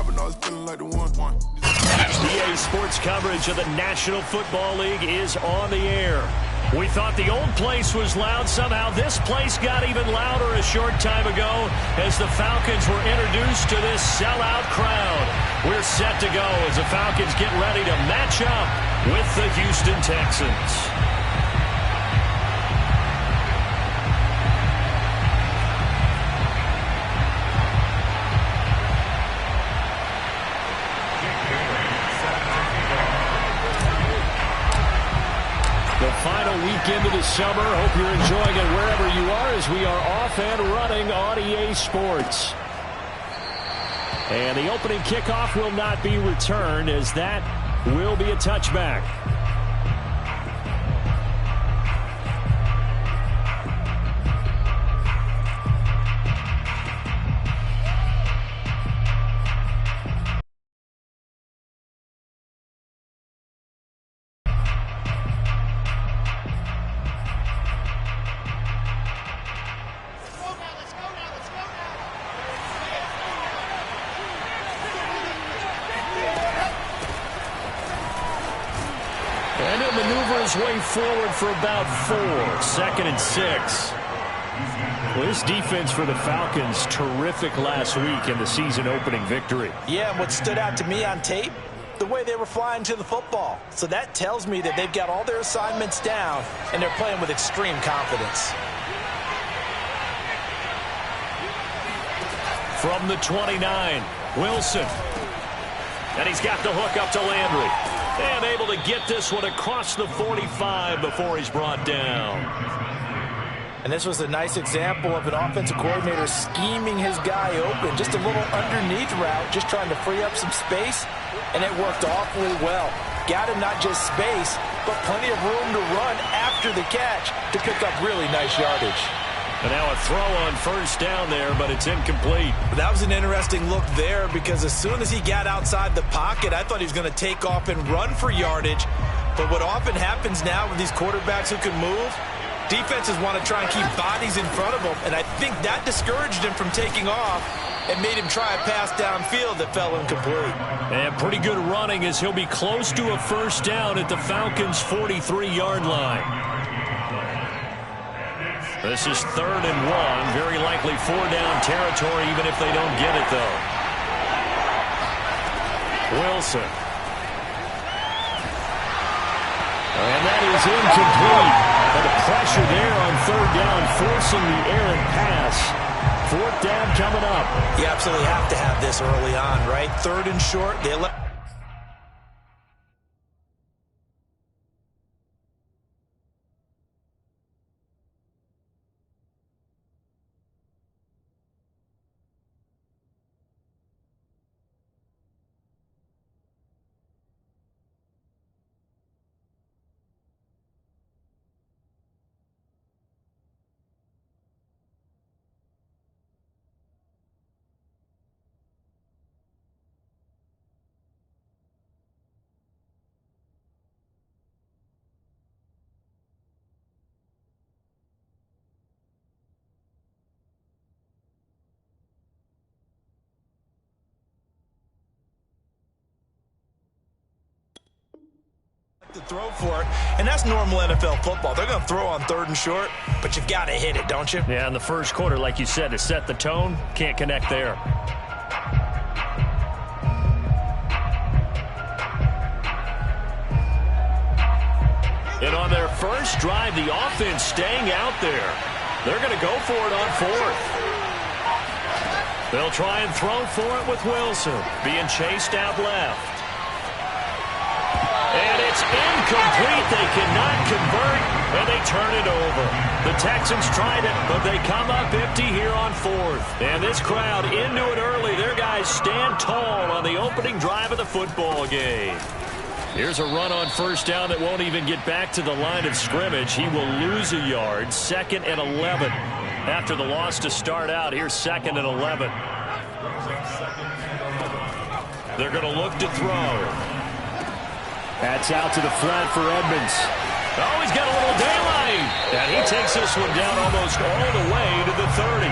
but now it's feeling like the one. EA Sports coverage of the National Football League is on the air. We thought the old place was loud. Somehow this place got even louder a short time ago as the Falcons were introduced to this sellout crowd. We're set to go as the Falcons get ready to match up with the Houston Texans. Final weekend of the summer. Hope you're enjoying it wherever you are as we are off and running on EA Sports. And the opening kickoff will not be returned as that will be a touchback. And he'll maneuver his way forward for about 4. 2nd and 6. Well, this defense for the Falcons, terrific last week in the season opening victory. Yeah, and what stood out to me on tape, the way they were flying to the football. So that tells me that they've got all their assignments down and they're playing with extreme confidence. From the 29, Wilson. And he's got the hook up to Landry. And able to get this one across the 45 before he's brought down. And this was a nice example of an offensive coordinator scheming his guy open. Just a little underneath route, just trying to free up some space. And it worked awfully well. Got him not just space, but plenty of room to run after the catch to pick up really nice yardage. And now a throw on first down there, but it's incomplete. That was an interesting look there because as soon as he got outside the pocket, I thought he was going to take off and run for yardage. But what often happens now with these quarterbacks who can move, defenses want to try and keep bodies in front of them. And I think that discouraged him from taking off and made him try a pass downfield that fell incomplete. And pretty good running as he'll be close to a first down at the Falcons' 43-yard line. This is 3rd and 1. Very likely 4-down territory, even if they don't get it, though. Wilson. And that is incomplete. And the pressure there on 3rd down, forcing the errant pass. 4th down coming up. You absolutely have to have this early on, right? 3rd and short. They let to throw for it, and that's normal NFL football. They're going to throw on 3rd and short, but you've got to hit it, don't you? Yeah, in the first quarter, like you said, to set the tone, can't connect there. And on their first drive, the offense staying out there. They're going to go for it on 4th. They'll try and throw for it with Wilson, being chased out left. And it's incomplete. They cannot convert, and they turn it over. The Texans tried it, but they come up empty here on 4th. And this crowd into it early. Their guys stand tall on the opening drive of the football game. Here's a run on first down that won't even get back to the line of scrimmage. He will lose a yard. 2nd and 11. After the loss to start out, here's 2nd and 11. They're going to look to throw. That's out to the flat for Edmonds. Oh, he's got a little daylight. And he takes this one down almost all the way to the 30.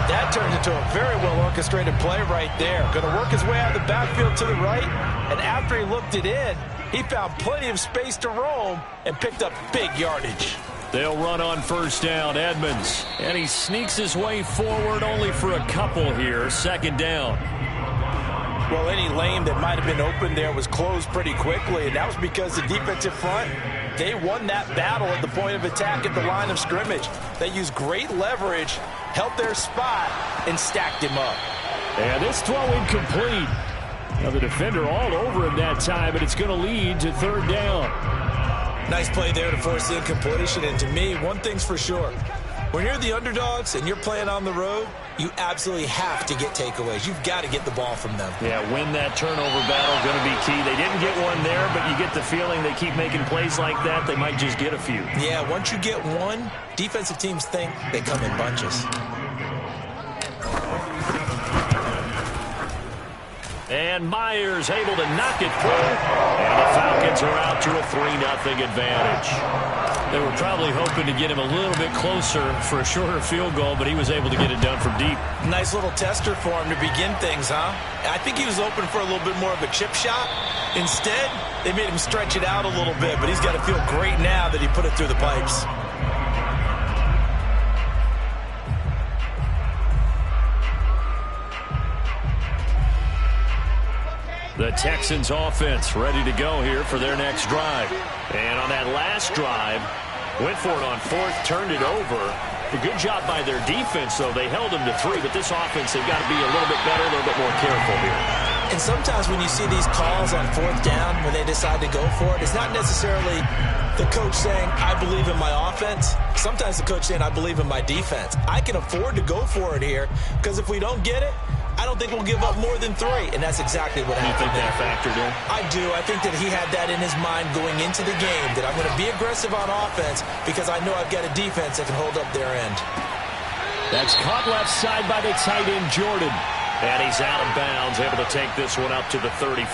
That turns into a very well-orchestrated play right there. Going to work his way out of the backfield to the right, and after he looked it in, he found plenty of space to roam and picked up big yardage. They'll run on first down, Edmonds. And he sneaks his way forward only for a couple here. Second down. Well, any lane that might have been open there was closed pretty quickly, and that was because the defensive front, they won that battle at the point of attack at the line of scrimmage. They used great leverage, held their spot, and stacked him up. And this throw incomplete. Now the defender all over him that time, and it's going to lead to third down. Nice play there to force the incompletion, and to me, one thing's for sure. When you're the underdogs and you're playing on the road, you absolutely have to get takeaways. You've got to get the ball from them. Yeah, win that turnover battle, going to be key. They didn't get one there, but you get the feeling they keep making plays like that, they might just get a few. Yeah, once you get one, defensive teams think they come in bunches. And Myers able to knock it through. And the Falcons are out to a 3-0 advantage. They were probably hoping to get him a little bit closer for a shorter field goal, but he was able to get it done from deep. Nice little tester for him to begin things, huh? I think he was open for a little bit more of a chip shot. Instead, they made him stretch it out a little bit, but he's got to feel great now that he put it through the pipes. The Texans offense ready to go here for their next drive. And on that last drive, went for it on fourth, turned it over. A good job by their defense, though. They held them to 3, but this offense, they've got to be a little bit better, a little bit more careful here. And sometimes when you see these calls on fourth down, when they decide to go for it, it's not necessarily the coach saying, I believe in my offense. Sometimes the coach saying, I believe in my defense. I can afford to go for it here, because if we don't get it, I don't think we'll give up more than 3, and that's exactly what happened. You think that factored in? I do. I think that he had that in his mind going into the game, that I'm going to be aggressive on offense because I know I've got a defense that can hold up their end. That's caught left side by the tight end, Jordan. And he's out of bounds, able to take this one up to the 35.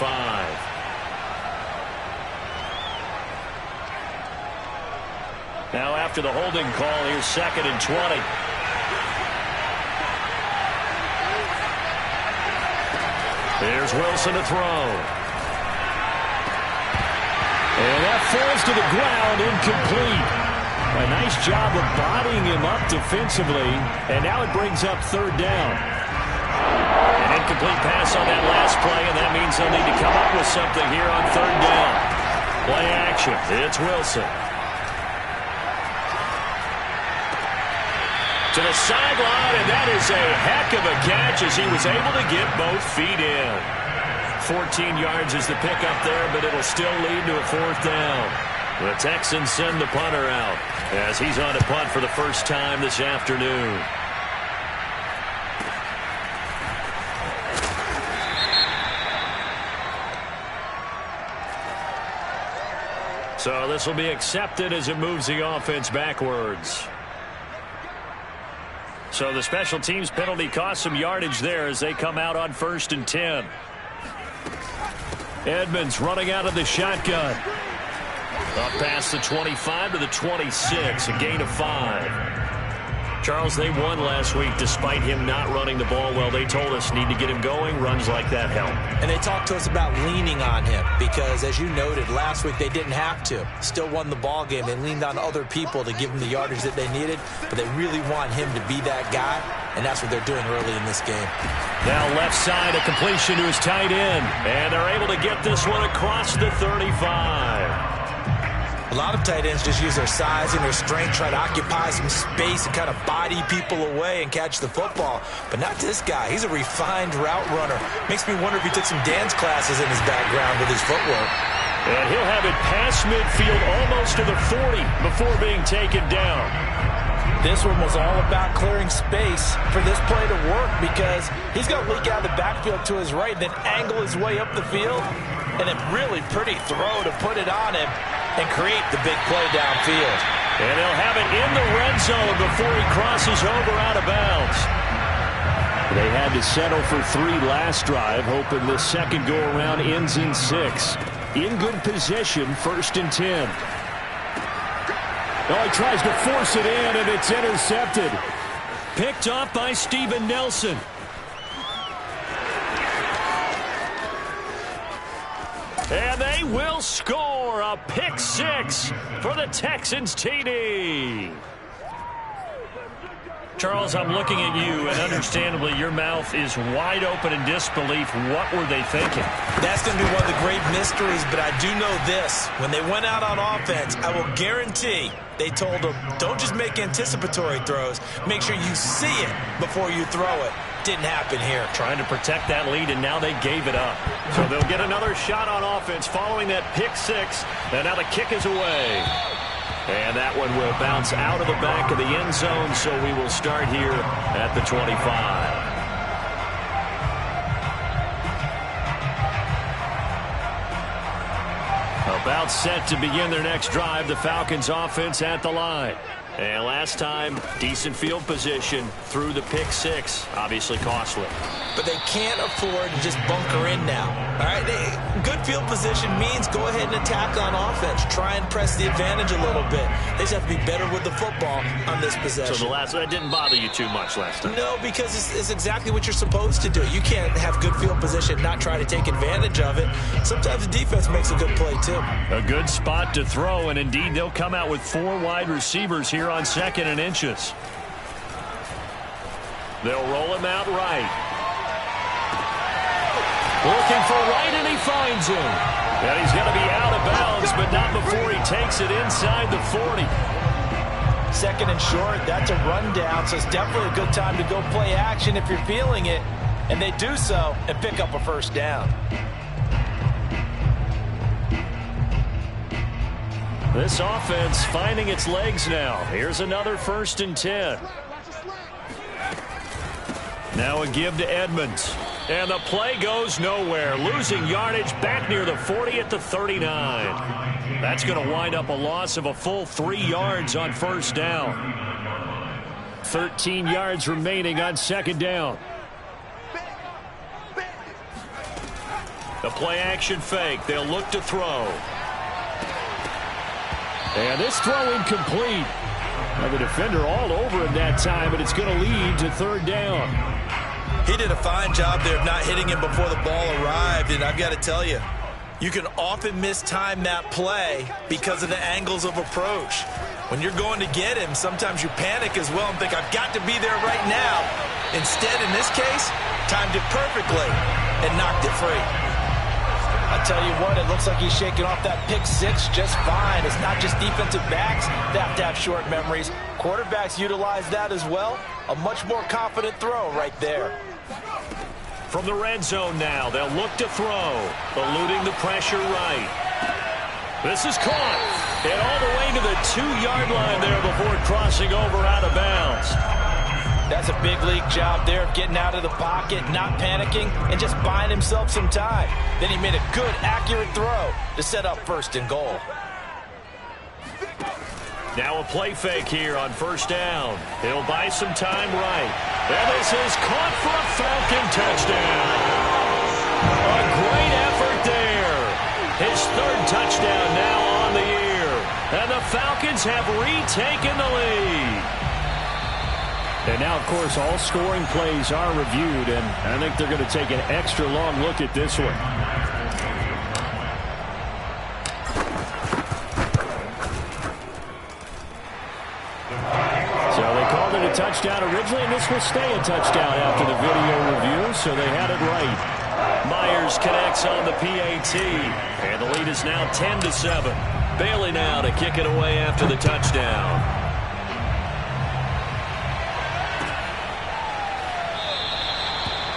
Now after the holding call, here's 2nd and 20. Here's Wilson to throw. And that falls to the ground, incomplete. A nice job of bodying him up defensively. And now it brings up third down. An incomplete pass on that last play, and that means they'll need to come up with something here on third down. Play action. It's Wilson. To the sideline, and that is a heck of a catch as he was able to get both feet in. 14 yards is the pickup there, but it'll still lead to a fourth down. The Texans send the punter out as he's on to punt for the first time this afternoon. So this will be accepted as it moves the offense backwards. So the special teams penalty cost some yardage there as they come out on 1st and 10. Edmonds running out of the shotgun. Up past the 25 to the 26, a gain of 5. Charles, they won last week despite him not running the ball well. They told us need to get him going. Runs like that help. And they talked to us about leaning on him because, as you noted, last week they didn't have to. Still won the ball game. They leaned on other people to give them the yardage that they needed, but they really want him to be that guy, and that's what they're doing early in this game. Now left side, a completion to his tight end, and they're able to get this one across the 35. A lot of tight ends just use their size and their strength, try to occupy some space and kind of body people away and catch the football. But not this guy. He's a refined route runner. Makes me wonder if he took some dance classes in his background with his footwork. And he'll have it past midfield almost to the 40 before being taken down. This one was all about clearing space for this play to work because he's going to leak out of the backfield to his right, then angle his way up the field, and a really pretty throw to put it on him and create the big play downfield. And they'll have it in the red zone before he crosses over out of bounds. They had to settle for 3 last drive, hoping this second go-around ends in 6. In good position, 1st and 10. Oh, he tries to force it in, and it's intercepted. Picked off by Steven Nelson. And they will score a pick six for the Texans TD. Charles, I'm looking at you, and understandably, your mouth is wide open in disbelief. What were they thinking? That's going to be one of the great mysteries, but I do know this. When they went out on offense, I will guarantee they told them, don't just make anticipatory throws. Make sure you see it before you throw it. Didn't happen here. Trying to protect that lead, and now they gave it up. So they'll get another shot on offense following that pick six, and now the kick is away. And that one will bounce out of the back of the end zone, so we will start here at the 25. About set to begin their next drive, the Falcons offense at the line. And last time, decent field position through the pick six. Obviously costly. But they can't afford to just bunker in now. All right, good field position means go ahead and attack on offense. Try and press the advantage a little bit. They just have to be better with the football on this possession. So that didn't bother you too much last time? No, because it's exactly what you're supposed to do. You can't have good field position, not try to take advantage of it. Sometimes the defense makes a good play, too. A good spot to throw, and indeed they'll come out with 4 wide receivers here on 2nd and inches. They'll roll him out right. Looking for right, and he finds him. And he's going to be out of bounds, but not before he takes it inside the 40. 2nd and short, that's a rundown, so it's definitely a good time to go play action if you're feeling it. And they do so and pick up a first down. This offense finding its legs now. Here's another 1st and 10. Now a give to Edmonds. And the play goes nowhere. Losing yardage back near the 40 at the 39. That's going to wind up a loss of a full 3 yards on 1st down. 13 yards remaining on 2nd down. The play action fake. They'll look to throw. And this throw incomplete. Now the defender all over him that time, but it's going to lead to 3rd down. He did a fine job there of not hitting him before the ball arrived, and I've got to tell you, you can often mistime that play because of the angles of approach. When you're going to get him, sometimes you panic as well and think, I've got to be there right now. Instead, in this case, timed it perfectly and knocked it free. I tell you what, it looks like he's shaking off that pick six just fine. It's not just defensive backs that have to have short memories. Quarterbacks utilize that as well. A much more confident throw right there. From the red zone now, they'll look to throw, eluding the pressure right. This is caught, and all the way to the 2-yard line there before crossing over out of bounds. That's a big league job there of getting out of the pocket, not panicking, and just buying himself some time. Then he made a good, accurate throw to set up 1st and goal. Now a play fake here on 1st down. He'll buy some time right. And this is caught for a Falcon touchdown. A great effort there. His 3rd touchdown now on the year. And the Falcons have retaken the lead. And now, of course, all scoring plays are reviewed, and I think they're going to take an extra long look at this one. So they called it a touchdown originally, and this will stay a touchdown after the video review, so they had it right. Myers connects on the PAT, and the lead is now 10-7. Bailey now to kick it away after the touchdown.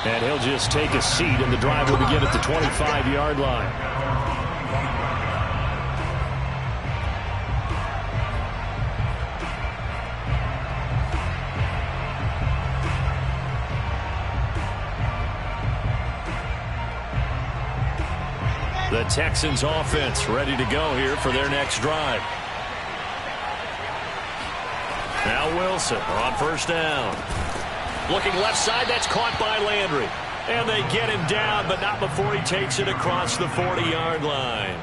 And he'll just take a seat, and the drive will begin at the 25-yard line. The Texans offense ready to go here for their next drive. Now Wilson on 1st down. Looking left side, that's caught by Landry. And they get him down, but not before he takes it across the 40-yard line.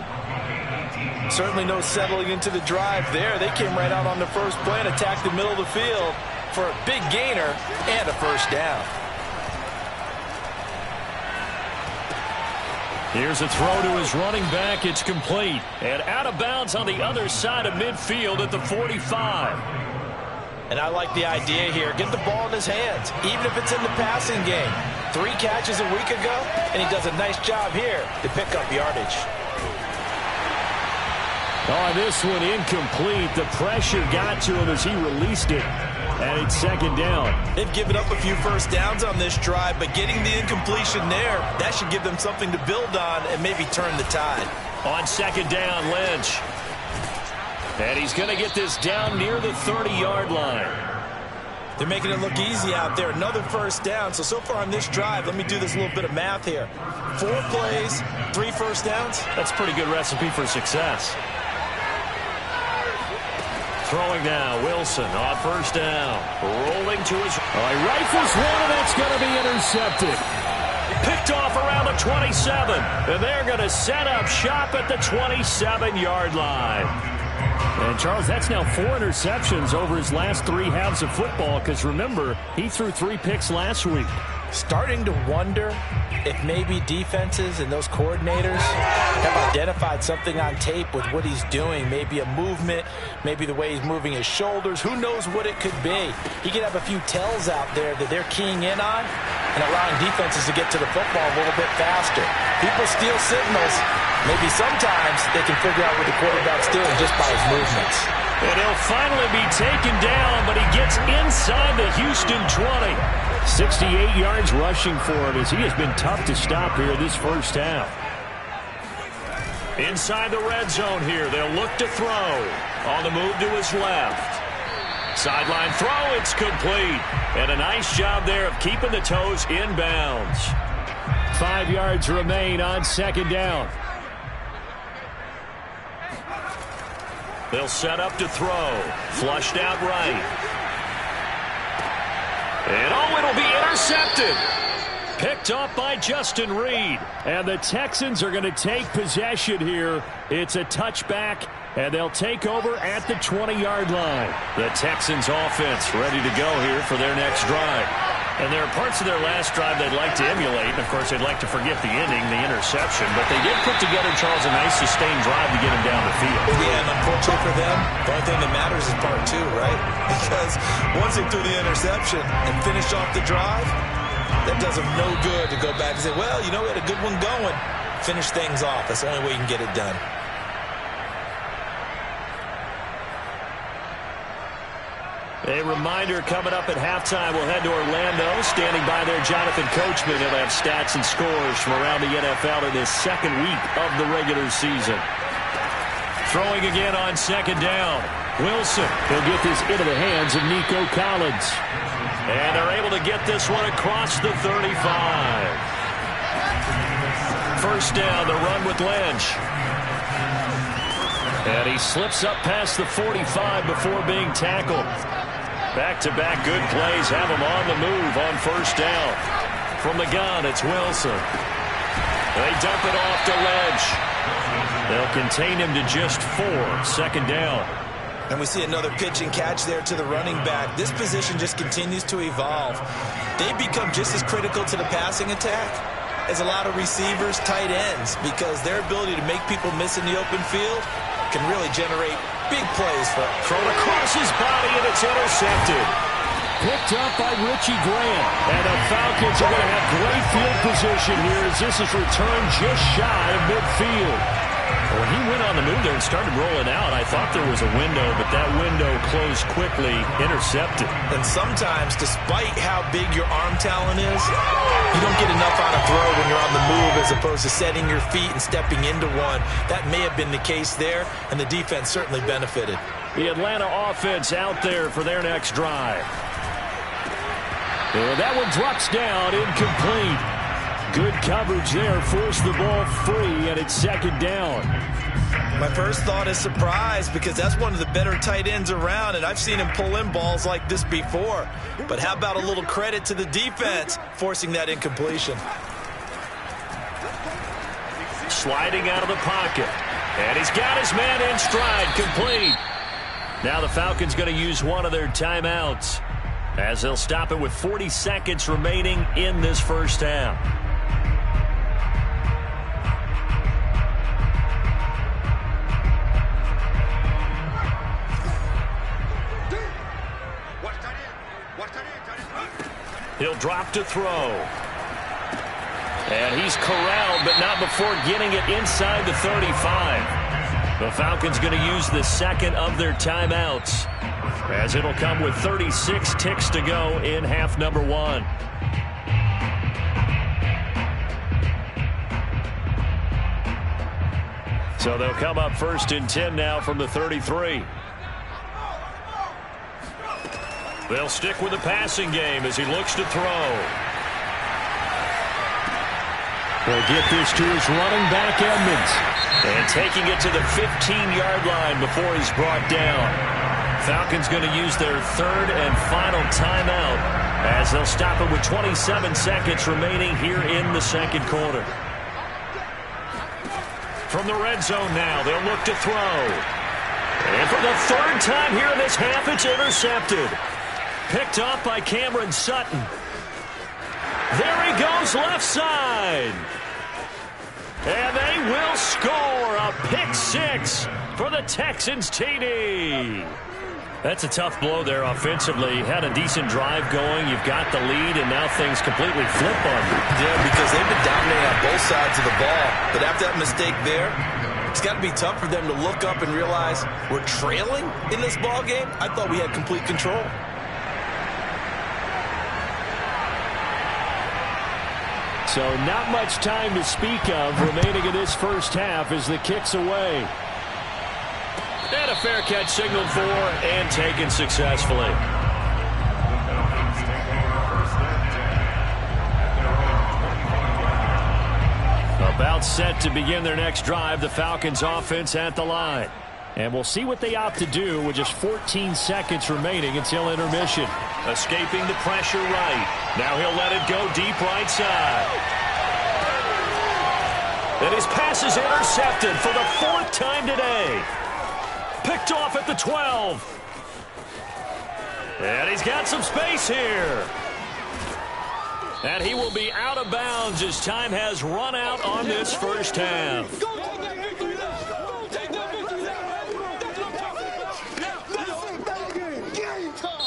Certainly no settling into the drive there. They came right out on the first play and attacked the middle of the field. for a big gainer and a first down. Here's a throw to his running back. It's complete. And out of bounds on the other side of midfield at the 45. And I like the idea here. Get the ball in his hands, even if it's in the passing game. 3 catches a week ago, and he does a nice job here to pick up yardage. Oh, this one incomplete. The pressure got to him as he released it. And it's second down. They've given up a few first downs on this drive, but getting the incompletion there, that should give them something to build on and maybe turn the tide. On second down, Lynch. And he's going to get this down near the 30-yard line. They're making it look easy out there. Another first down. So far on this drive, let me do this little bit of math here. 4 plays, 3 first downs. That's a pretty good recipe for success. Throwing now, Wilson on first down. Rolling to his... he rifles one, and that's going to be intercepted. Picked off around the 27. And they're going to set up shop at the 27-yard line. And, Charles, that's now 4 interceptions over his last 3 halves of football because, remember, he threw 3 picks last week. Starting to wonder if maybe defenses and those coordinators have identified something on tape with what he's doing. Maybe a movement, maybe the way he's moving his shoulders. Who knows what it could be? He could have a few tells out there that they're keying in on and allowing defenses to get to the football a little bit faster. People steal signals. Maybe sometimes they can figure out what the quarterback's doing just by his movements. And he'll finally be taken down, but he gets inside the Houston 20. 68 yards rushing for him as he has been tough to stop here this first half. Inside the red zone here, they'll look to throw. On the move to his left. Sideline throw, it's complete. And a nice job there of keeping the toes inbounds. 5 yards remain on second down. They'll set up to throw. Flushed out right. And it'll be intercepted. Picked off by Justin Reed. And the Texans are going to take possession here. It's a touchback, and they'll take over at the 20-yard line. The Texans offense ready to go here for their next drive. And there are parts of their last drive they'd like to emulate. And, of course, they'd like to forget the ending, the interception. But they did put together, Charles, a nice sustained drive to get him down the field. Yeah, and unfortunately for them, the only thing that matters is part 2, right? Because once they threw the interception and finished off the drive, that does them no good to go back and say, well, you know, we had a good one going. Finish things off. That's the only way you can get it done. A reminder coming up at halftime, we'll head to Orlando. Standing by there, Jonathan Coachman. He'll have stats and scores from around the NFL in this second week of the regular season. Throwing again on second down. Wilson, he'll get this into the hands of Nico Collins. And they're able to get this one across the 35. First down, the run with Lynch. And he slips up past the 45 before being tackled. Back-to-back good plays have him on the move on first down. From the gun, it's Wilson. They dump it off to Lynch. They'll contain him to just 4. Second down. And we see another pitch and catch there to the running back. This position just continues to evolve. They become just as critical to the passing attack as a lot of receivers, tight ends, because their ability to make people miss in the open field can really generate big plays for him. Thrown across his body, and it's intercepted. Picked up by Richie Grant. And the Falcons are going to have great field position here as this is returned just shy of midfield. When he went on the move there and started rolling out, I thought there was a window, but that window closed quickly, intercepted. And sometimes, despite how big your arm talent is, you don't get enough on a throw when you're on the move as opposed to setting your feet and stepping into one. That may have been the case there, and the defense certainly benefited. The Atlanta offense out there for their next drive. And that one drops down, incomplete. Good coverage there, forced the ball free, and it's second down. My first thought is surprise because that's one of the better tight ends around, and I've seen him pull in balls like this before. But how about a little credit to the defense forcing that incompletion? Sliding out of the pocket. And he's got his man in stride, complete. Now the Falcons going to use one of their timeouts. as they'll stop it with 40 seconds remaining in this first half. He'll drop to throw. And he's corralled, but not before getting it inside the 35. The Falcons going to use the second of their timeouts, as it'll come with 36 ticks to go in half number one. So they'll come up 1st and 10 now from the 33. They'll stick with the passing game as he looks to throw. They'll get this to his running back, Edmonds. And taking it to the 15-yard line before he's brought down. Falcons going to use their third and final timeout as they'll stop it with 27 seconds remaining here in the second quarter. From the red zone now, they'll look to throw. And for the third time here in this half, it's intercepted. Picked off by Cameron Sutton. There he goes, left side. And they will score a pick six for the Texans TD. That's a tough blow there offensively. Had a decent drive going. You've got the lead, and now things completely flip on you. Yeah, because they've been dominating on both sides of the ball. But after that mistake there, it's got to be tough for them to look up and realize we're trailing in this ball game. I thought we had complete control. So not much time to speak of remaining in this first half as the kick's away. And a fair catch signaled for and taken successfully. About set to begin their next drive, the Falcons offense at the line. And we'll see what they opt to do with just 14 seconds remaining until intermission. Escaping the pressure right. Now he'll let it go deep right side. And his pass is intercepted for the 4th time today. Picked off at the 12. And he's got some space here. And he will be out of bounds as time has run out on this first half.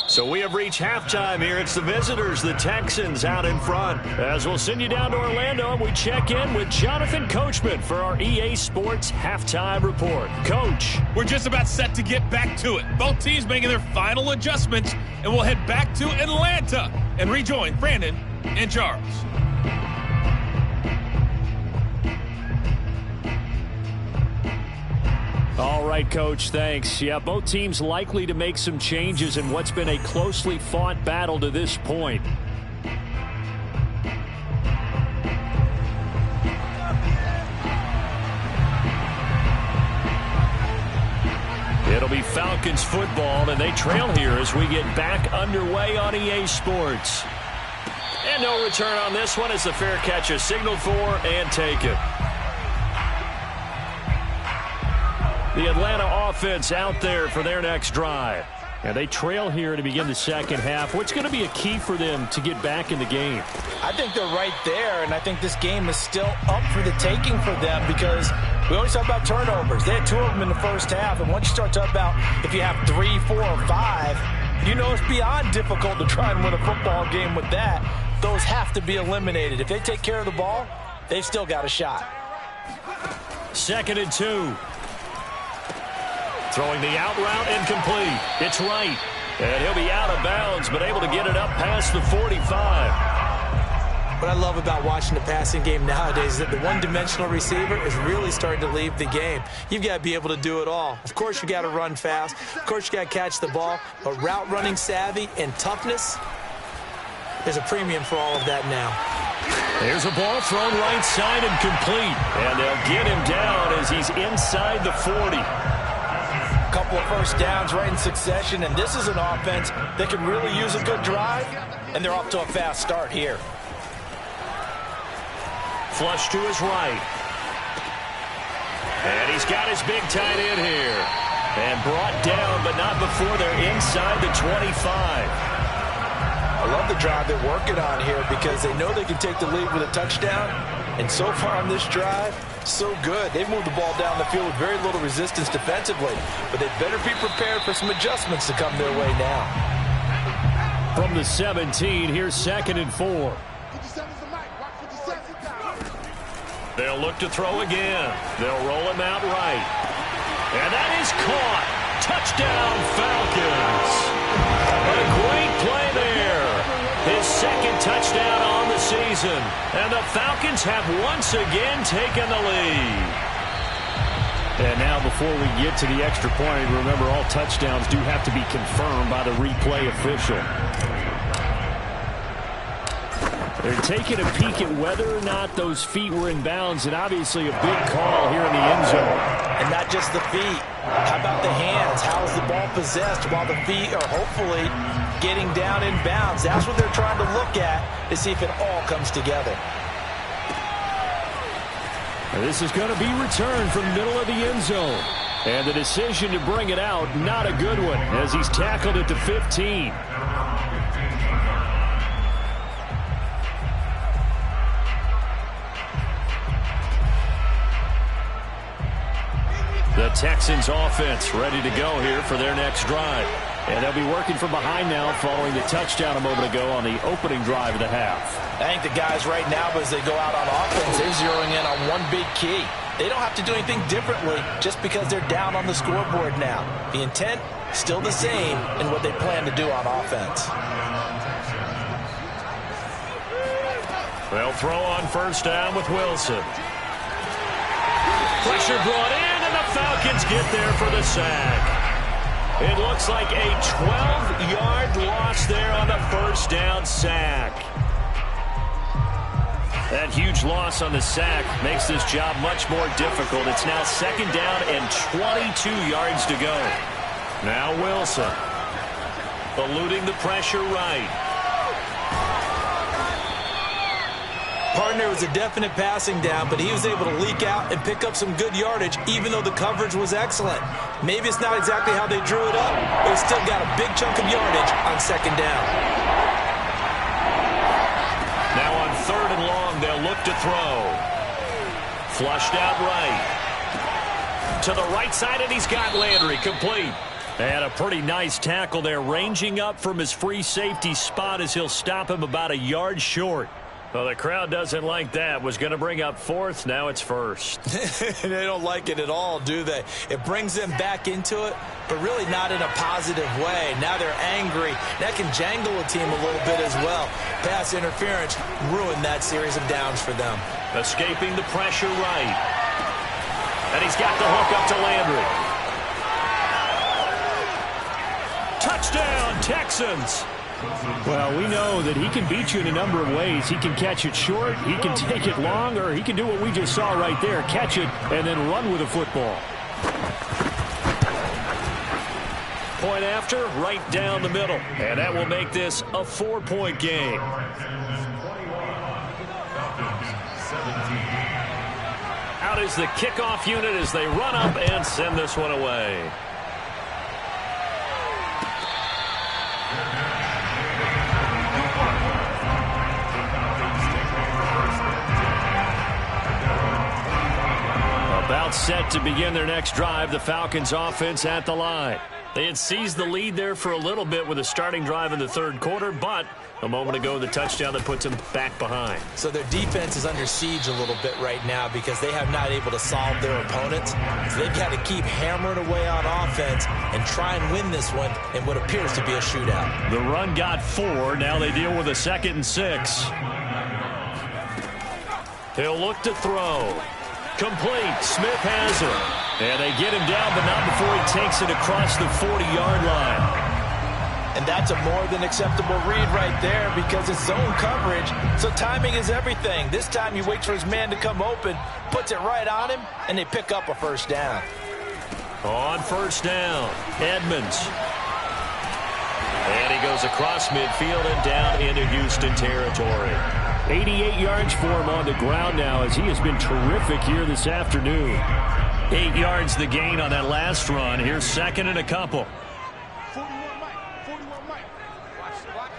So we have reached halftime here. It's the visitors, the Texans, out in front. As we'll send you down to Orlando, and we check in with Jonathan Coachman for our EA Sports Halftime Report. Coach. We're just about set to get back to it. Both teams making their final adjustments, and we'll head back to Atlanta and rejoin Brandon and Charles. All right, Coach, thanks. Yeah, both teams likely to make some changes in what's been a closely fought battle to this point. It'll be Falcons football, and they trail here as we get back underway on EA Sports. And no return on this one as the fair catch is signaled for and taken. The Atlanta offense out there for their next drive. And they trail here to begin the second half. What's going to be a key for them to get back in the game? I think they're right there, and I think this game is still up for the taking for them because we always talk about turnovers. They had 2 of them in the first half, and once you start talking about if you have 3, 4, or 5, you know it's beyond difficult to try and win a football game with that. Those have to be eliminated. If they take care of the ball, they've still got a shot. 2nd and 2. Throwing the out route incomplete. It's right. And he'll be out of bounds, but able to get it up past the 45. What I love about watching the passing game nowadays is that the one-dimensional receiver is really starting to leave the game. You've got to be able to do it all. Of course, you got to run fast. Of course, you got to catch the ball. But route running savvy and toughness, there's a premium for all of that now. There's a ball thrown right side and complete. And they'll get him down as he's inside the 40. Couple of first downs right in succession, and this is an offense that can really use a good drive, and they're off to a fast start here. Flush to his right. And he's got his big tight end here. And brought down, but not before they're inside the 25. I love the drive they're working on here because they know they can take the lead with a touchdown. And so far on this drive, so good. They've moved the ball down the field with very little resistance defensively. But they better be prepared for some adjustments to come their way now. From the 17, here's 2nd and 4. They'll look to throw again. They'll roll him out right. And that is caught. Touchdown, Falcons. A great play there. His 2nd touchdown on the season. And the Falcons have once again taken the lead. And now before we get to the extra point, remember all touchdowns do have to be confirmed by the replay official. They're taking a peek at whether or not those feet were in bounds, and obviously a big call here in the end zone. And not just the feet. How about the hands? How is the ball possessed while the feet are hopefully getting down in bounds? That's what they're trying to look at to see if it all comes together. This is going to be returned from the middle of the end zone. And the decision to bring it out, not a good one, as he's tackled at the 15. The Texans offense ready to go here for their next drive. And they'll be working from behind now following the touchdown a moment ago on the opening drive of the half. I think the guys right now, as they go out on offense, they're zeroing in on one big key. They don't have to do anything differently just because they're down on the scoreboard now. The intent, still the same in what they plan to do on offense. They'll throw on 1st down with Wilson. Pressure brought in, and the Falcons get there for the sack. It looks like a 12-yard loss there on the 1st down sack. That huge loss on the sack makes this job much more difficult. It's now 2nd down and 22 yards to go. Now Wilson, eluding the pressure right. Partner was a definite passing down, but he was able to leak out and pick up some good yardage, even though the coverage was excellent. Maybe it's not exactly how they drew it up, but he still got a big chunk of yardage on 2nd down. Now on 3rd and long, they'll look to throw. Flushed out right. To the right side, and he's got Landry complete. And a pretty nice tackle there, ranging up from his free safety spot as he'll stop him about a yard short. Well, the crowd doesn't like that. Was going to bring up 4th. Now it's 1st. They don't like it at all, do they? It brings them back into it, but really not in a positive way. Now they're angry. That can jangle a team a little bit as well. Pass interference ruined that series of downs for them. Escaping the pressure right. And he's got the hook up to Landry. Touchdown, Texans. Well, we know that he can beat you in a number of ways. He can catch it short, he can take it long, or he can do what we just saw right there, catch it and then run with the football. Point after, right down the middle. And that will make this a 4-point game. Out is the kickoff unit as they run up and send this one away. About set to begin their next drive, the Falcons offense at the line. They had seized the lead there for a little bit with a starting drive in the 3rd quarter, but a moment ago the touchdown that puts them back behind. So their defense is under siege a little bit right now because they have not able to solve their opponents. So they've got to keep hammering away on offense and try and win this one in what appears to be a shootout. The run got 4. Now they deal with a 2nd and 6. He'll look to throw. Complete. Smith has it. And they get him down, but not before he takes it across the 40-yard line. And that's a more than acceptable read right there because it's zone coverage, so timing is everything. This time he waits for his man to come open, puts it right on him, and they pick up a 1st down. On 1st down, Edmonds. And he goes across midfield and down into Houston territory. 88 yards for him on the ground now as he has been terrific here this afternoon. 8 yards the gain on that last run. Here's 2nd and a couple. 41 Mike. 41 Mike. Watch the block.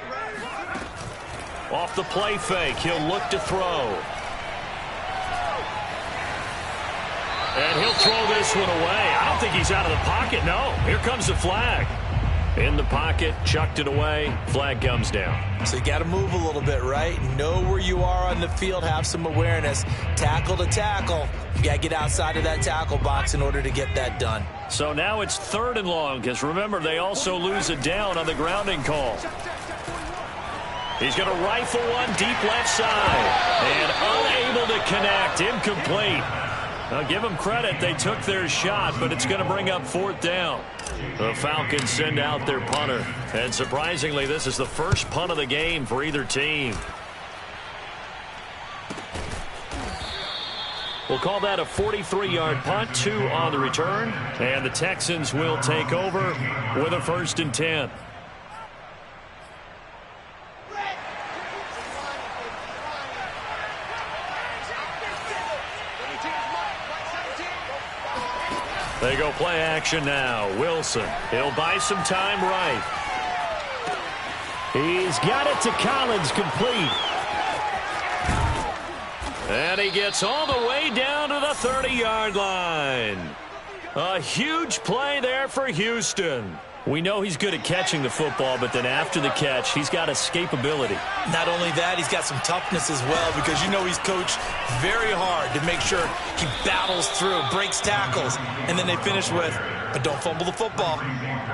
Off the play fake, he'll look to throw. And he'll throw this one away. I don't think he's out of the pocket, no. Here comes the flag. In the pocket, chucked it away, flag comes down. So you got to move a little bit, right? Know where you are on the field, have some awareness. Tackle to tackle. You got to get outside of that tackle box in order to get that done. So now it's 3rd and long, because remember, they also lose a down on the grounding call. He's going to rifle one deep left side. And unable to connect, incomplete. Now, give them credit. They took their shot, but it's going to bring up 4th down. The Falcons send out their punter. And surprisingly, this is the first punt of the game for either team. We'll call that a 43-yard punt, 2 on the return. And the Texans will take over with a 1st and 10. They go play action now. Wilson. He'll buy some time right. He's got it to Collins, complete. And he gets all the way down to the 30-yard line. A huge play there for Houston. We know he's good at catching the football, but then after the catch, he's got escapability. Not only that, he's got some toughness as well, because you know he's coached very hard to make sure he battles through, breaks tackles, and then they finish with, but don't fumble the football.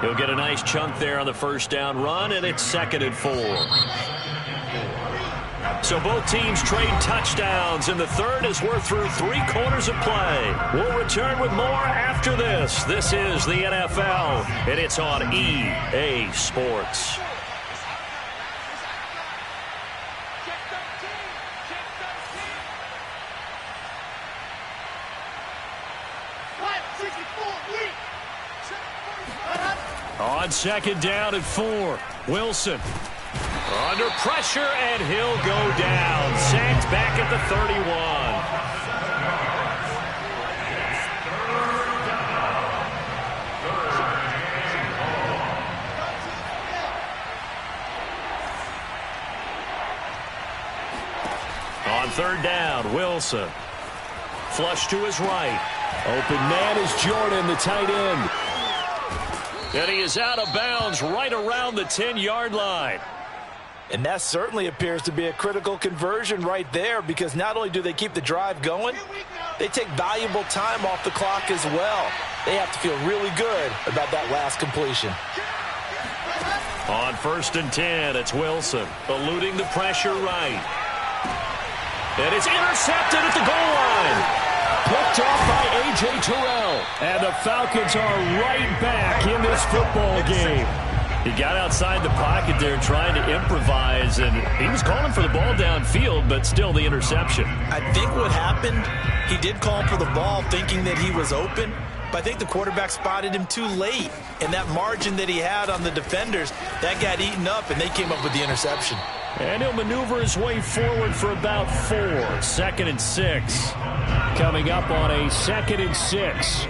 He'll get a nice chunk there on the 1st down run, and it's 2nd and 4. So both teams trade touchdowns, and the 3rd as we're through 3 quarters of play. We'll return with more after this. This is the NFL, and it's on EA Sports. On 2nd down and 4, Wilson. Under pressure, and he'll go down. Sacked back at the 31. On 3rd down, Wilson. Flush to his right. Open man is Jordan, the tight end. And he is out of bounds right around the 10-yard line. And that certainly appears to be a critical conversion right there, because not only do they keep the drive going, they take valuable time off the clock as well. They have to feel really good about that last completion. On 1st and 10, it's Wilson, eluding the pressure right. And it's intercepted at the goal line. Picked off by A.J. Terrell. And the Falcons are right back in this football game. He got outside the pocket there trying to improvise, and he was calling for the ball downfield, but still the interception. I think what happened, he did call for the ball thinking that he was open, but I think the quarterback spotted him too late. And that margin that he had on the defenders, that got eaten up, and they came up with the interception. And he'll maneuver his way forward for about 4. 2nd and 6. Coming up on a 2nd and 6.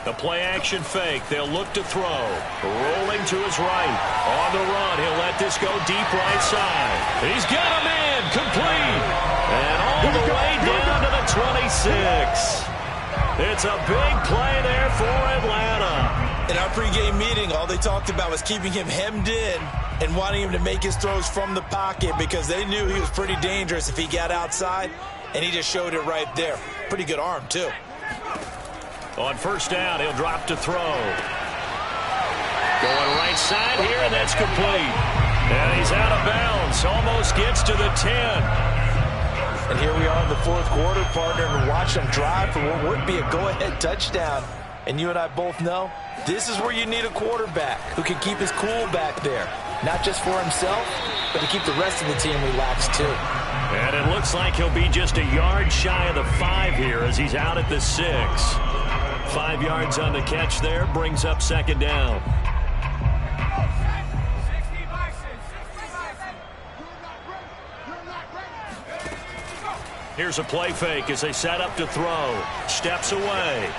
The play-action fake. They'll look to throw. Rolling to his right. On the run. He'll let this go deep right side. He's got him in. Complete. And all the way down to the 26. It's a big play there for Atlanta. In our pregame meeting, all they talked about was keeping him hemmed in and wanting him to make his throws from the pocket, because they knew he was pretty dangerous if he got outside, and he just showed it right there. Pretty good arm, too. On 1st down, he'll drop to throw. Going right side here, and that's complete. And he's out of bounds. Almost gets to the 10. And here we are in the 4th quarter, partner, and watch them drive for what would be a go-ahead touchdown. And you and I both know this is where you need a quarterback who can keep his cool back there. Not just for himself, but to keep the rest of the team relaxed, too. And it looks like he'll be just a yard shy of the 5 here as he's out at the 6. 5 yards on the catch there, brings up 2nd down. Here's a play fake as they set up to throw. Steps away.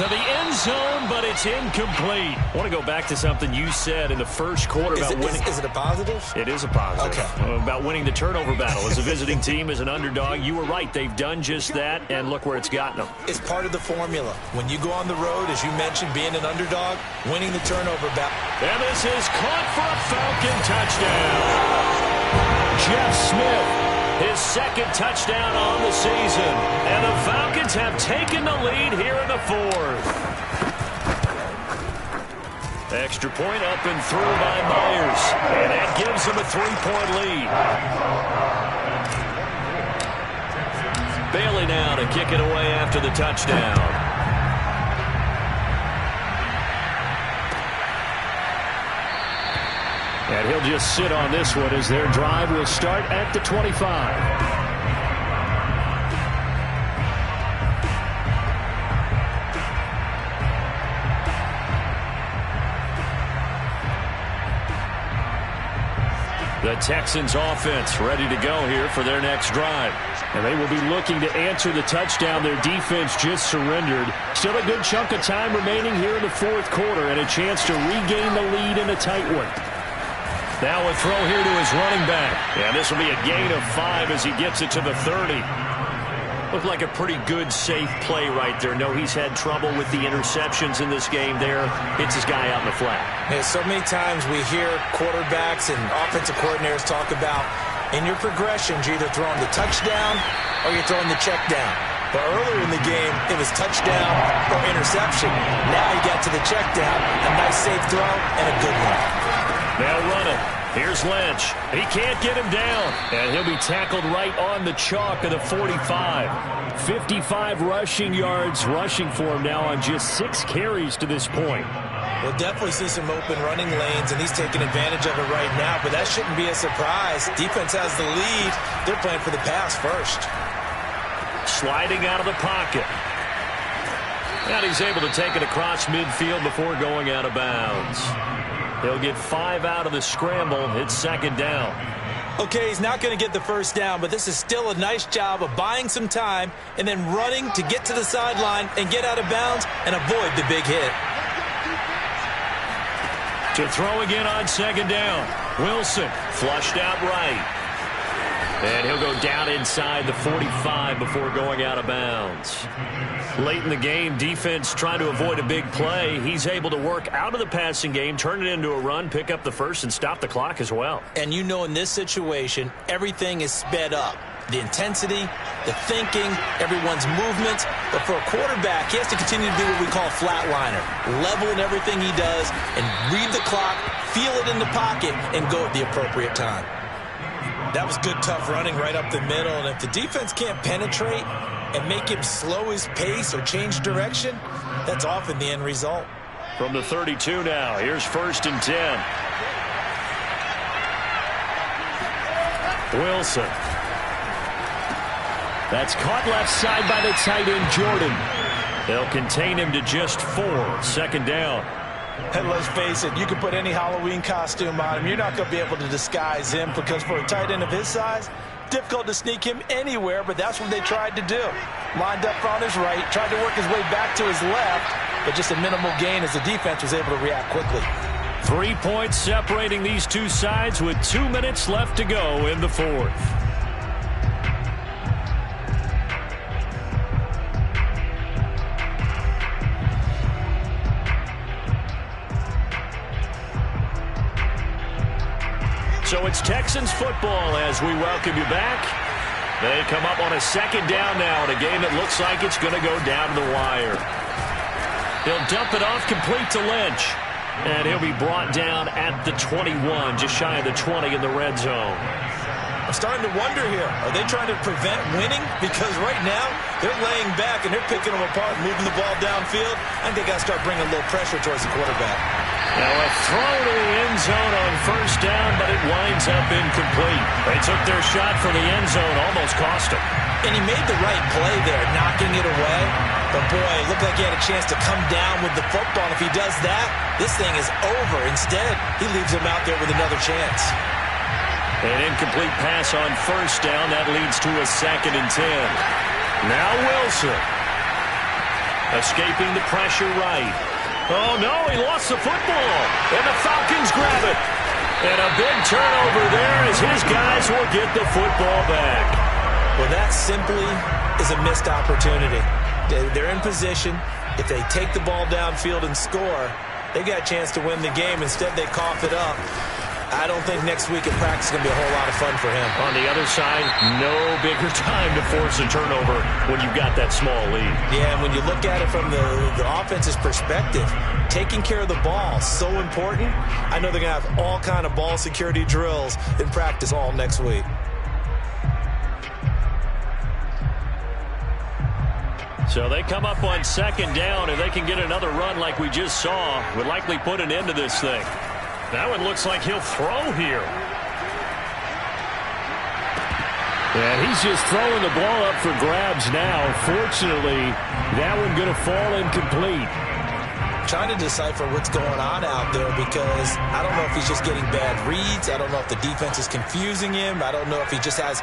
to the end zone, but it's incomplete. I want to go back to something you said in the first quarter about winning. Is it a positive? It is a positive. Okay. About winning the turnover battle. As a visiting team, as an underdog, you were right. They've done just that, and look where it's gotten them. It's part of the formula. When you go on the road, as you mentioned, being an underdog, winning the turnover battle. And this is caught for a Falcon touchdown. Jeff Smith. His second touchdown on the season. And the Falcons have taken the lead here in the fourth. Extra point up and through by Myers. And that gives them a 3-point lead. Bailey now to kick it away after the touchdown. And he'll just sit on this one as their drive will start at the 25. The Texans offense ready to go here for their next drive. And they will be looking to answer the touchdown their defense just surrendered. Still a good chunk of time remaining here in the fourth quarter and a chance to regain the lead in a tight one. Now a throw here to his running back. And this will be a gain of 5 as he gets it to the 30. Looked like a pretty good, safe play right there. No, he's had trouble with the interceptions in this game there. Hits his guy out in the flat. Yeah, so many times we hear quarterbacks and offensive coordinators talk about in your progressions, you're either throwing the touchdown or you're throwing the check down. But earlier in the game, it was touchdown or interception. Now he got to the check down, a nice safe throw, and a good one. Now running. Here's Lynch. He can't get him down. And he'll be tackled right on the chalk of the 45. 55 rushing yards rushing for him now on just 6 carries to this point. We'll definitely see some open running lanes, and he's taking advantage of it right now, but that shouldn't be a surprise. Defense has the lead. They're playing for the pass first. Sliding out of the pocket. And he's able to take it across midfield before going out of bounds. He'll get 5 out of the scramble. It's second down. Okay, he's not going to get the first down, but this is still a nice job of buying some time and then running to get to the sideline and get out of bounds and avoid the big hit. To throw again on second down. Wilson flushed out right. And he'll go down inside the 45 before going out of bounds. Late in the game, defense trying to avoid a big play. He's able to work out of the passing game, turn it into a run, pick up the first, and stop the clock as well. And you know in this situation, everything is sped up. The intensity, the thinking, everyone's movements. But for a quarterback, he has to continue to do what we call a flatliner. Level in everything he does and read the clock, feel it in the pocket, and go at the appropriate time. That was good, tough running right up the middle. And if the defense can't penetrate and make him slow his pace or change direction, that's often the end result. From the 32 now, here's 1st and 10. Wilson. That's caught left side by the tight end, Jordan. They'll contain him to just 4. Second down. And let's face it, you can put any Halloween costume on him. You're not going to be able to disguise him because for a tight end of his size, difficult to sneak him anywhere, but that's what they tried to do. Lined up on his right, tried to work his way back to his left, but just a minimal gain as the defense was able to react quickly. 3 points separating these two sides with 2 minutes left to go in the fourth. So it's Texans football as we welcome you back. They come up on a second down now in a game that looks like it's going to go down to the wire. He'll dump it off complete to Lynch. And he'll be brought down at the 21, just shy of the 20 in the red zone. I'm starting to wonder here, are they trying to prevent winning? Because right now, they're laying back and they're picking them apart, moving the ball downfield. I think they got to start bringing a little pressure towards the quarterback. Now a throw to the end zone on first down, but it winds up incomplete. They took their shot for the end zone, almost cost him. And he made the right play there, knocking it away. But boy, it looked like he had a chance to come down with the football. And if he does that, this thing is over. Instead, he leaves him out there with another chance. An incomplete pass on first down. That leads to a 2nd and 10. Now Wilson. Escaping the pressure right. Oh, no, he lost the football. And the Falcons grab it. And a big turnover there as his guys will get the football back. Well, that simply is a missed opportunity. They're in position. If they take the ball downfield and score, they got a chance to win the game. Instead, they cough it up. I don't think next week at practice is going to be a whole lot of fun for him. On the other side, no bigger time to force a turnover when you've got that small lead. Yeah, and when you look at it from the offense's perspective, taking care of the ball, so important. I know they're going to have all kind of ball security drills in practice all next week. So they come up on second down, and they can get another run like we just saw. Would likely put an end to this thing. That one looks like he'll throw here. And he's just throwing the ball up for grabs now. Fortunately, that one going to fall incomplete. Trying to decipher what's going on out there because I don't know if he's just getting bad reads. I don't know if the defense is confusing him. I don't know if he just has,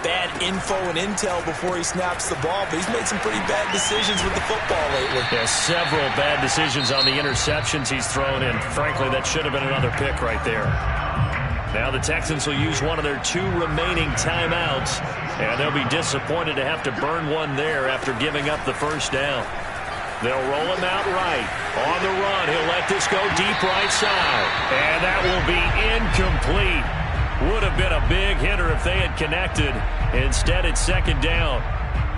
bad info and intel before he snaps the ball. But he's made some pretty bad decisions with the football lately. Yeah, several bad decisions on the interceptions he's thrown in. Frankly, that should have been another pick right there. Now the Texans will use one of their 2 remaining timeouts, and they'll be disappointed to have to burn one there after giving up the first down. They'll roll him out right. On the run, he'll let this go deep right side. And that will be incomplete. Would have been a big hitter if they had connected. Instead, it's second down.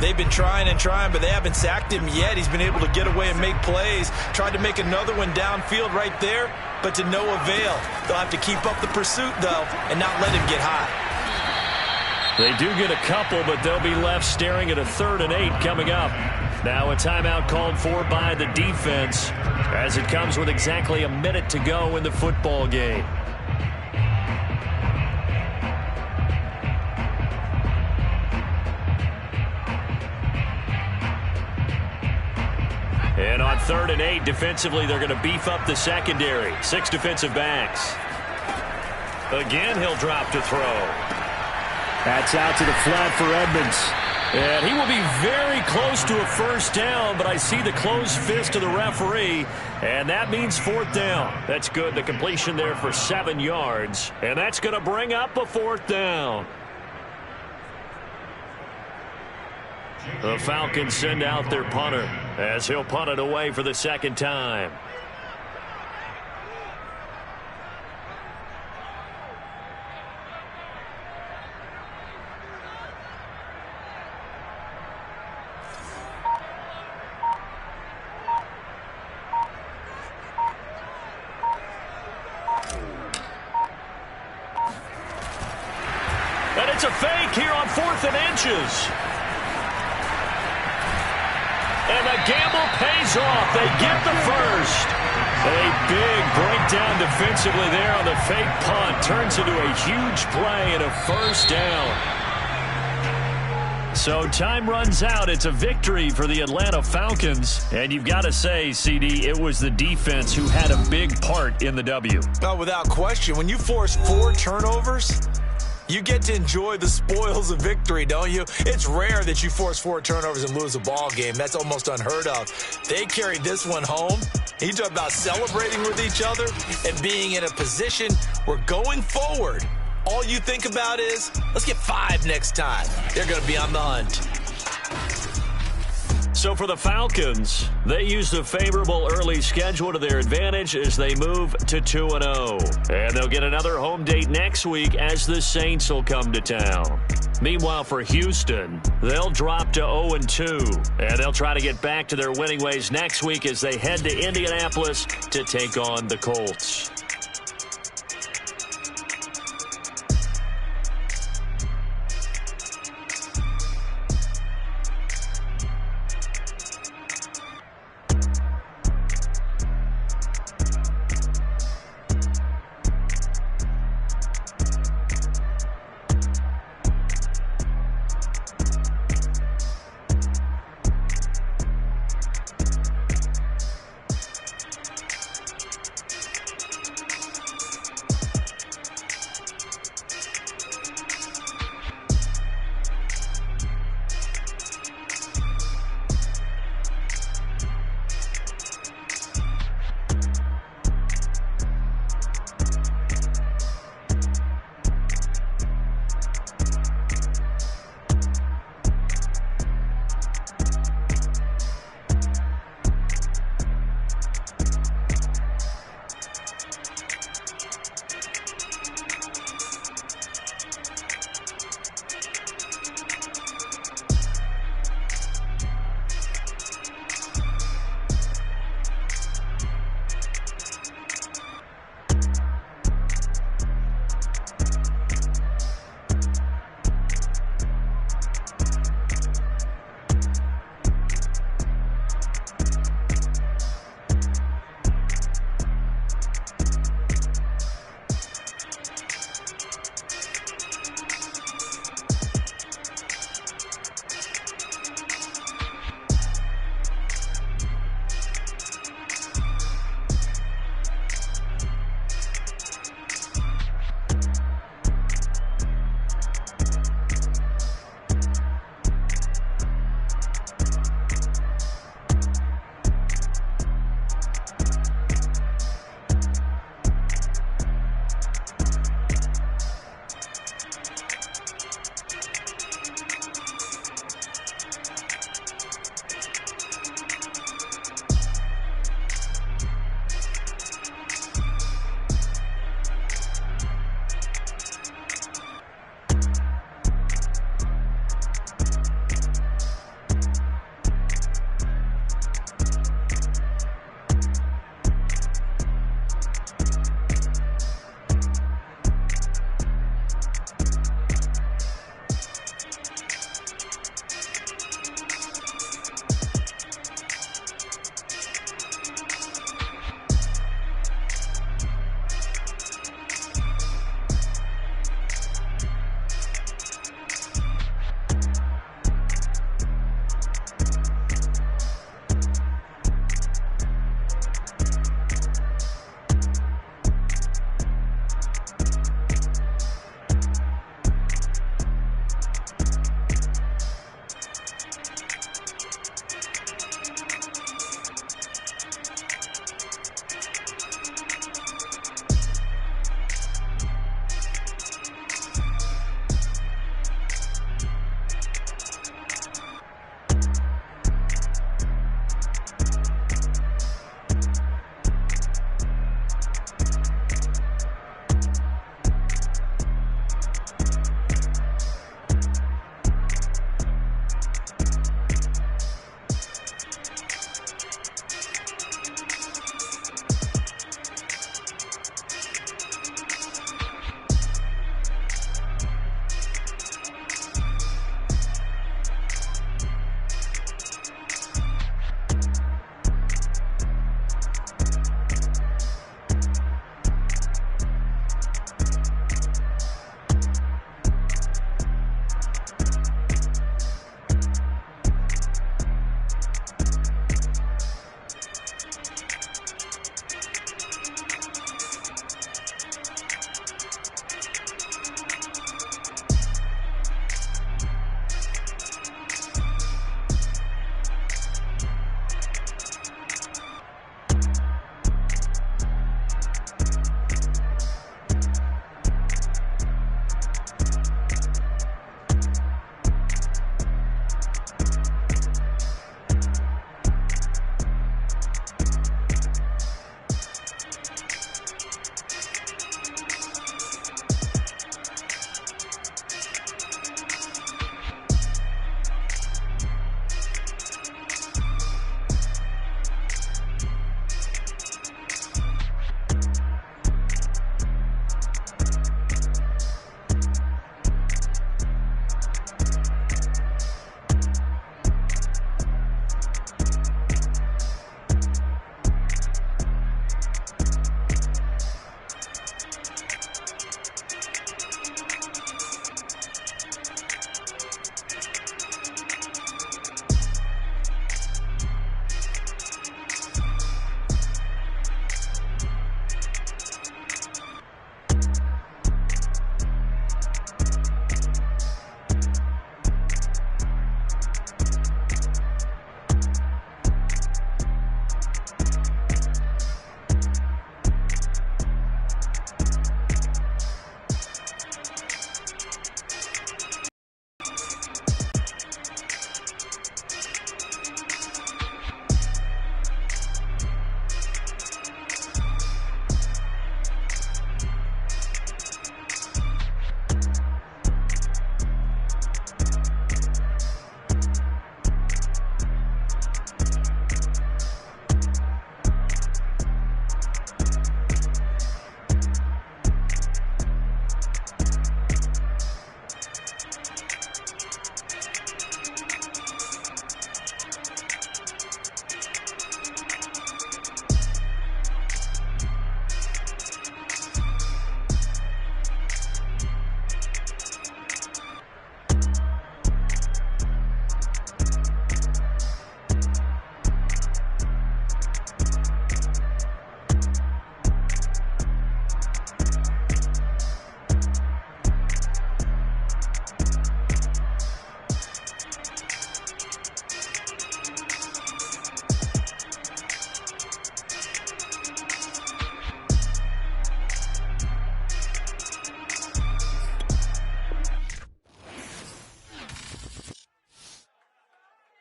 They've been trying and trying, but they haven't sacked him yet. He's been able to get away and make plays. Tried to make another one downfield right there, but to no avail. They'll have to keep up the pursuit, though, and not let him get hot. They do get a couple, but they'll be left staring at a 3rd and 8 coming up. Now a timeout called for by the defense as it comes with exactly a minute to go in the football game. And on 3rd and 8, defensively, they're going to beef up the secondary. 6 defensive backs. Again, he'll drop to throw. That's out to the flat for Edmonds. And he will be very close to a first down, but I see the closed fist of the referee, and that means 4th down. That's good. The completion there for 7 yards, and that's going to bring up a 4th down. The Falcons send out their punter as he'll punt it away for the 2nd time. And it's a fake here on 4th and inches. And the gamble pays off. They get the first. A big breakdown defensively there on the fake punt. Turns into a huge play and a first down. So time runs out. It's a victory for the Atlanta Falcons. And you've got to say, CD, it was the defense who had a big part in the W. Oh, without question. When you force 4 turnovers, you get to enjoy the spoils of victory, don't you? It's rare that you force 4 turnovers and lose a ball game. That's almost unheard of. They carried this one home. You talk about celebrating with each other and being in a position where going forward, all you think about is, let's get 5 next time. They're going to be on the hunt. So for the Falcons, they used a favorable early schedule to their advantage as they move to 2-0. And they'll get another home date next week as the Saints will come to town. Meanwhile, for Houston, they'll drop to 0-2. And they'll try to get back to their winning ways next week as they head to Indianapolis to take on the Colts.